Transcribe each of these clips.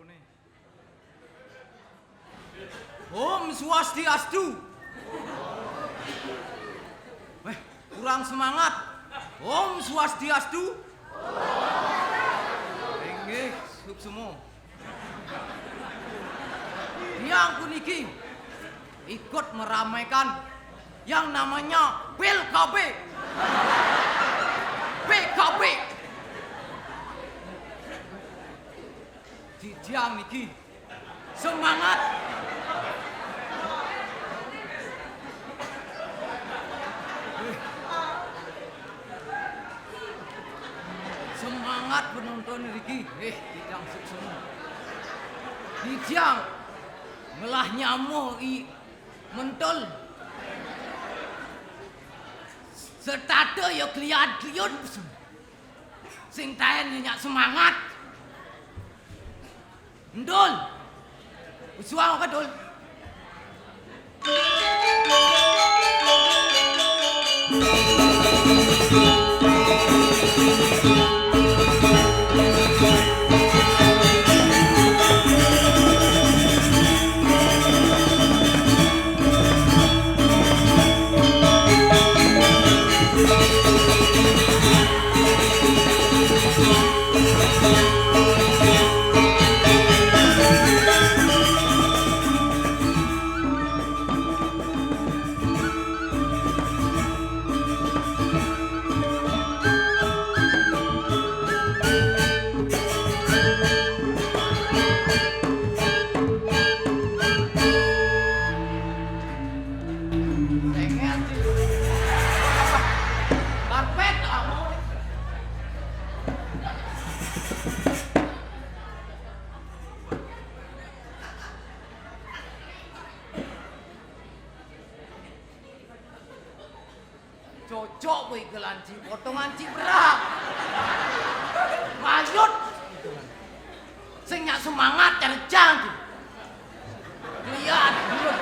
nih. Om Swastiastu. Kurang semangat. Om Swastiastu. Nggih, sub semua. Yang kuniki ikut meramaikan yang namanya PKB. PKB. Dijang niki semangat. Semangat penonton niki. Dijang semua. Dijang melah nyamuk mentul. Serta ya kliat-kliut. Sing taen nyak semangat. Ndul. Usuang ka dul. Cocok woi gelanci, potongan cibrak. Lanjut. Sing nyak semangat cerjang. Lihat, lihat.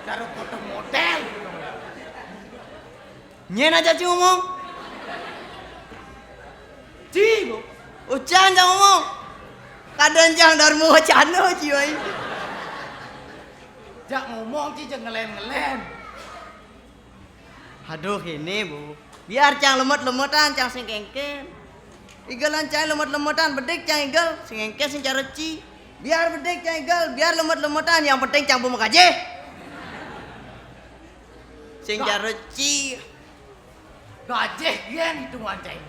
Taruh foto model. Nyen aja Ci ngomong. Ci, Ucan jangan ngomong. Kadang jangan darmu wacana Ci wai. jak ngomong Ci jangan ngelen-ngelen. Aduh ini Bu. Biar cang lemot-lemotan cang sing kengken. Igalan cang lemot-lemotan bedek cang igal sing kengken sing cara Ci. Biar bedek cang igal, biar lemot-lemotan yang penting cang bumuk aja. Sing cara Ci. Gajeh gen itu ngancai.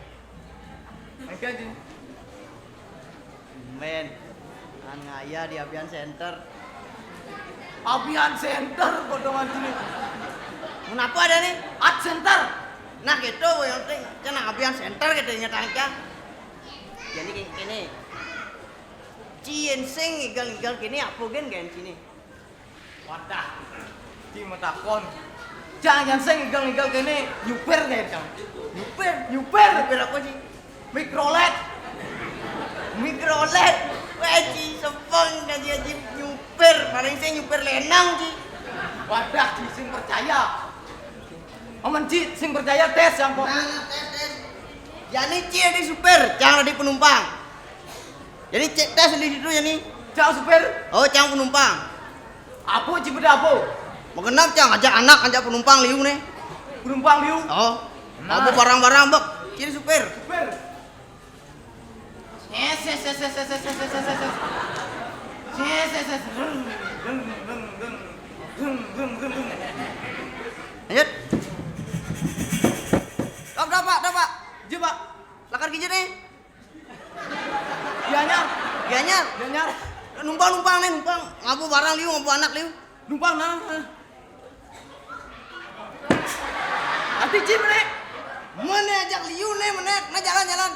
Oke, Men, an ngaya di Abian Center. Abian Center potongan sini. Kenapa ada nih? Art Center. Nah gitu, yang penting kena Abian Center gitu nyatanya. Jadi kayak gini. Cien sing igal-igal gini apa gen gen sini? Wadah. Ci metakon. Jangan sing igal-igal kene nyuper gen Cang. Nyuper Tapi apa sih? mikrolet. Mikrolet. Wah Ci sepeng dan dia nyuper. Paling saya nyuper lenang Ci. Wadah Ci sing percaya. Aman Ci sing percaya tes yang kok. Nah, tes. Jadi Ci di super, jangan di penumpang. Jadi cek tes di situ ya nih. Cang super. Oh, jangan penumpang. Apa Ci beda apa? Mau kenap cang ajak anak, ajak penumpang liu nih. Penumpang liu. Oh, Nah. apa barang-barang bek. Ci di super. Super. Yes. Lanjut. Dapat. Coba. Lakar kijit nih. Dianyar. Gianyar. Numpang nih, numpang. Ngapu barang liu, ngapu anak liu. Numpang nah. Nanti Ci nih. Mana ajak liu nih, menek. Nah jalan.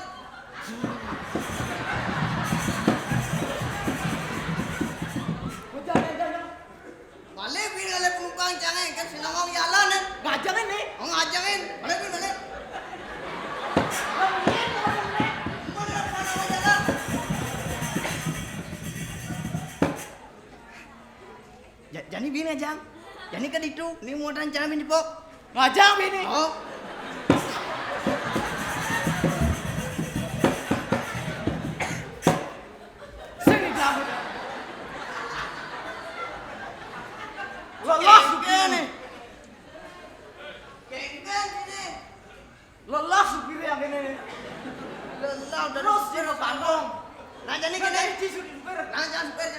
Balik bin oleh penumpang jangan kan senang mau jalan kan. Ngajak ini. Oh ngajangin. Balik. Jadi bini jang. Jadi kan itu, ini mau rencana ini pok. Ngajak bini. Oh. Sini kamu. Lelah supir nih. Kengken ini. Lelah supir yang ini. Lelah udah Terus di kantong. Nah jadi Ini gini. di supir. Nah jangan supir.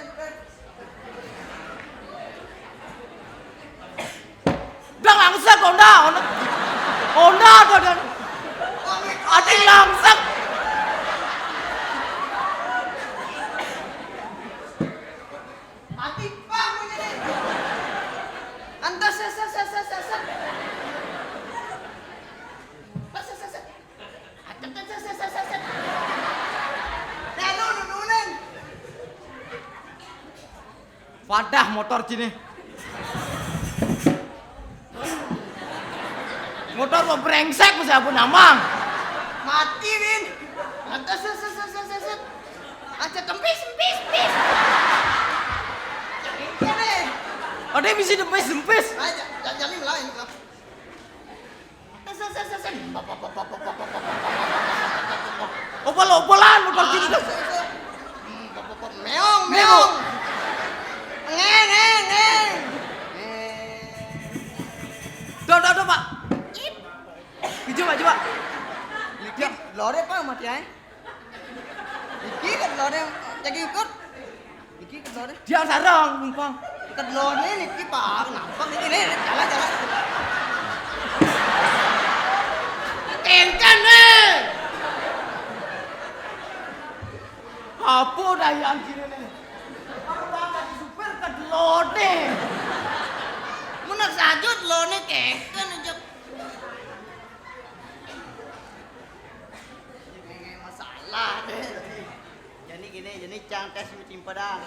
Udah langsung Honda. Honda tuh dan. Ati langsung. Mati bang ini. Anda set. Wadah motor sini. Motor mau brengsek mesti aku namang. Mati Win. Anda set. Aja kempis. Ini. Ada misi dempis. Aja jadi lain kap. Set. Opal-opalan motor sini. Meong. Ngeng. Tuh, Pak. Coba. Iki lore pa mati ae. Iki kan lore jadi ikut. Iki kan lore. Dia sarang numpang. Kan lore niki pa kenapa ini jalan. Kengken nih. Apa dah yang gini nih? Aku bangga di supir ke lode. Munak sajut lore keken aja. Masalah deh. Jadi cang tes musim padang.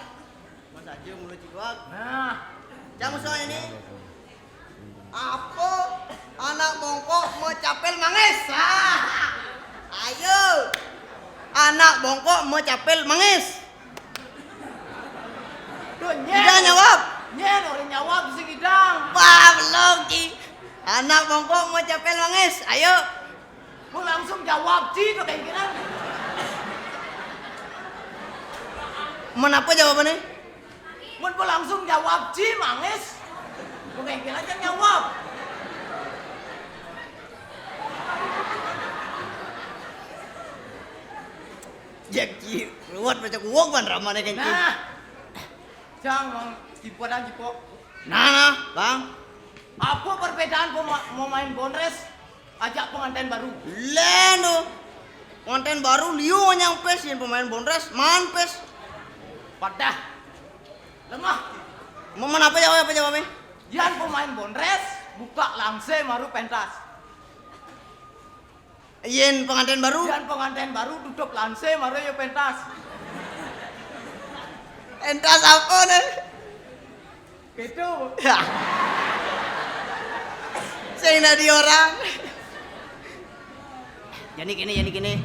Mas aja mulut cikwak. Nah, Cang musuhnya ini. Apa anak bongkok mau capel manges? Ayo. Anak bongkok mau capel manges. tuh Tidak jawab. orang nyawab sing idang. Wah, belum Ci. Anak bongkok mau capel manges. Ayo. Mau langsung jawab sih tuh kayak gini. Menapa jawabannya? Mau langsung jawab sih mangis. Mau kayak gini aja nyawab. Jak Ci, ruwet macam uang ban ramane kan Ci. Nah, jangan jipo dan jipo. Nah, Bang. Apa perbedaan mau main bonres ajak pengantin baru? Leno. Konten baru liu yang pes yang pemain bonres, man pes. Padah. Lemah. Mau apa jawabnya? Yan pemain bonres buka langsung baru pentas. Yen pengantin baru. Yan pengantin baru duduk langsung baru ya pentas. Entas apa nih? Gitu. Ya. Saya nadi orang. Jadi gini.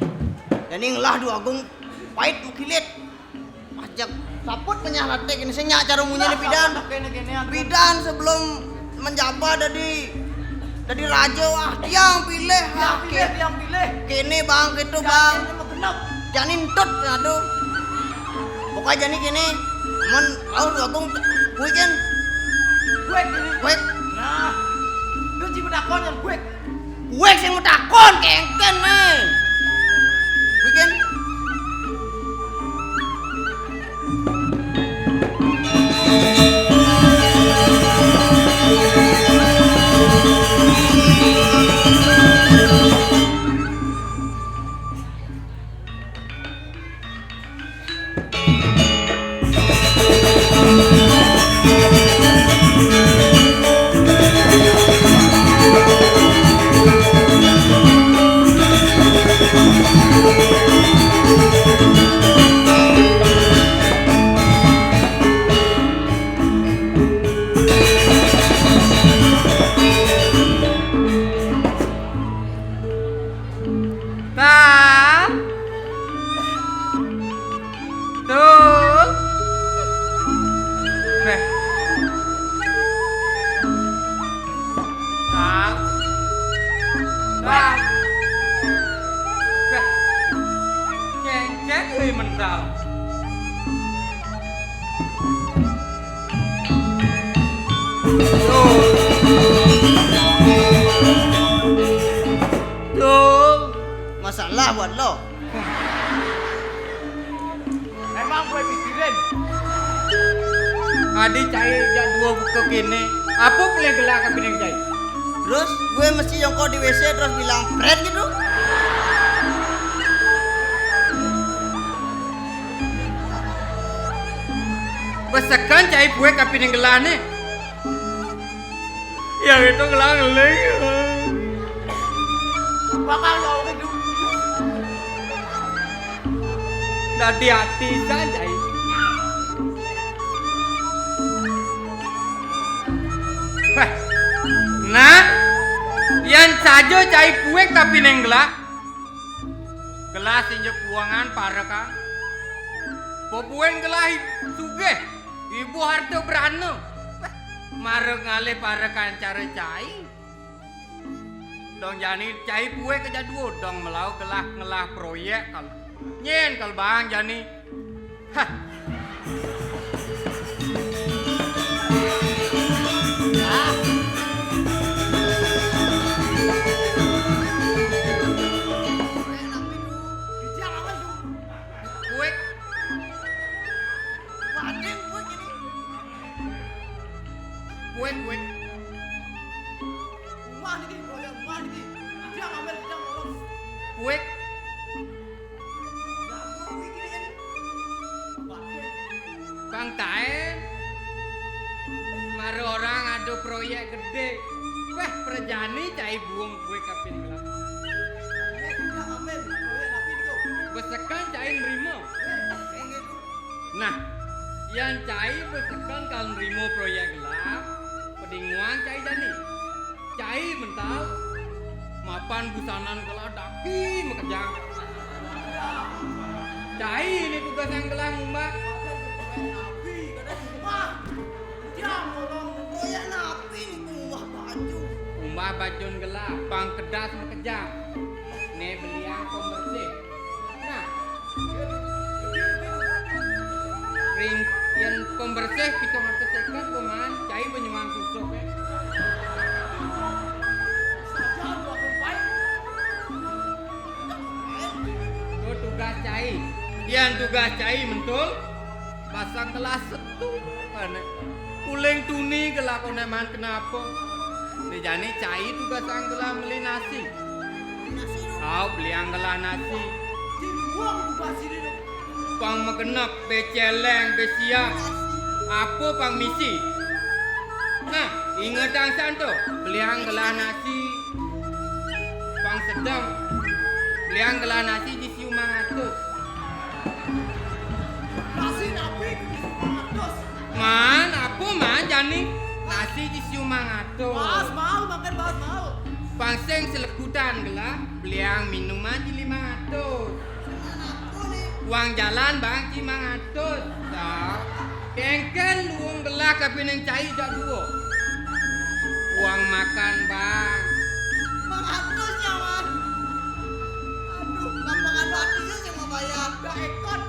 Jadi ngelah dua agung pahit mukilit. Pajak saput penyalat dek ini saya cara munya nih bidan. Bidan sebelum menjabat dari raja tiang pilih. Yang pilih. Kini bang gitu bang. Genap. Janin tut aduh. Pokoknya jadi gini. Mon au dua agung weekend. Gue gini. Wek. Nah, lu jipo dakon yang gue. Wek sing mau takon kengken nih. Weekend. gelah buat lo. Memang gue pikirin. Adi cai jak dua buka kene. Apa paling gelah ke pinang cai? Terus gue mesti jongkok di WC terus bilang pret gitu. Besekan cai buat ke pinang gelah ni. Yang itu gelah ngeleng. Bakal lo gitu. Tadi hati saja. Nah, yang saja cai kue tapi neng gelas. Gelas injek buangan para kan. Popuen gelas suge. Ibu harta berano. Marek ngale para kan cara cai. Dong jani cai kue kejaduo dong melau gelah ngelah proyek kal. Nyen kal bang jani. Hah. Kuek Bang Tae mari orang ada proyek gede. Wah, perjani cai buang kuek kapin gelap. Besekan cai nerimo. Nah, yang cai besekan kalau nerimo proyek gelap, pedinguan cai jani. Cai mental mapan busanan gelap daki mekejang. Cai ini tugas yang gelang mbak. Umbah bajun gelap, bang kedas mekejang. Ne beliang pembersih. Nah, ring yang pembersih kita ngatur sekat kuman, cai penyuang susuk ya. Itu tugas cai. Yang tugas cai mentul pasang kelas setu mana. Uling tuni kelakon man kenapa? Dijani cai tugas anggelah beli nasi. Kau beli anggelah nasi. Dibuang tugas ini. Pang megenap, beceleng, besiang. Apa pang misi? Nah, ingat ang santo. Beli anggelah nasi. Pang sedang. Beli anggelah nasi di siu mangatus. Nasi nabi di Sumangatus. Man, apa man jani? Nasi di siu mangatus. Mas mau makan mas mau. Pangseng selekutan gelah. Beliang minuman di 500. Uang jalan bang ci 500. Tak. Kengkel luang gelah tapi neng cai jak dua. Uang makan bang. 500 ya man. Aduh, gampangan hatinya yang mau bayar. Gak ikut.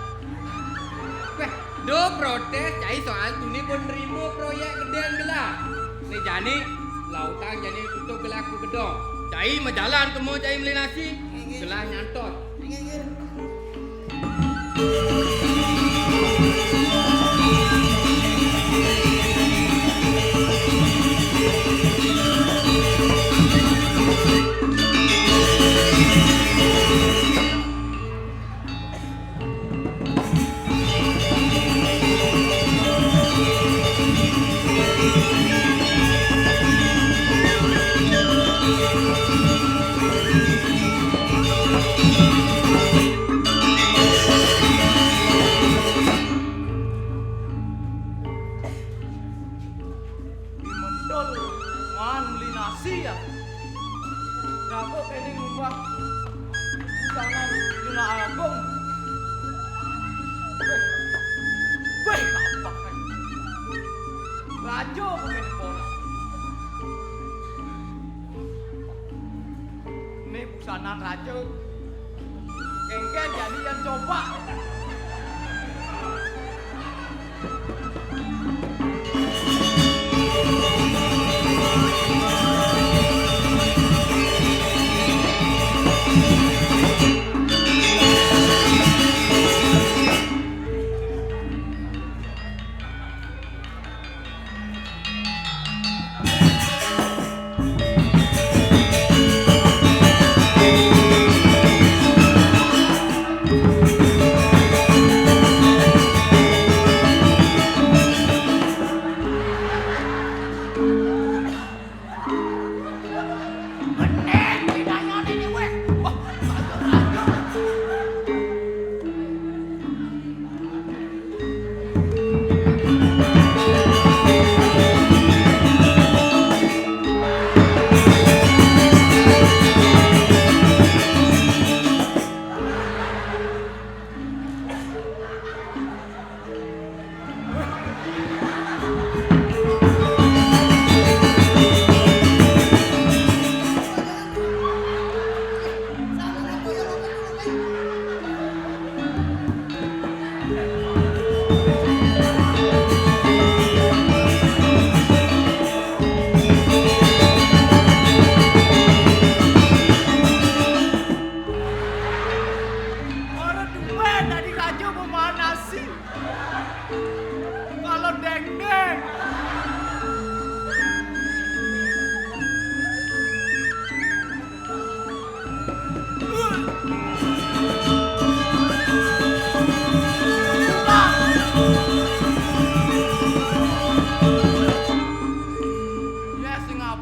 Weh, do protes cai soal tu ni pun nerima proyek gedean gelah. Ni jani lautan jani tutup gelah ku gedong. Cai menjalan temu cai beli nasi. Gelah nyantot. Sanan raja kengken jadi yang coba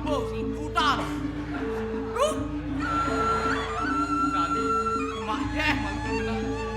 campur sebutan. Tadi mak deh mantul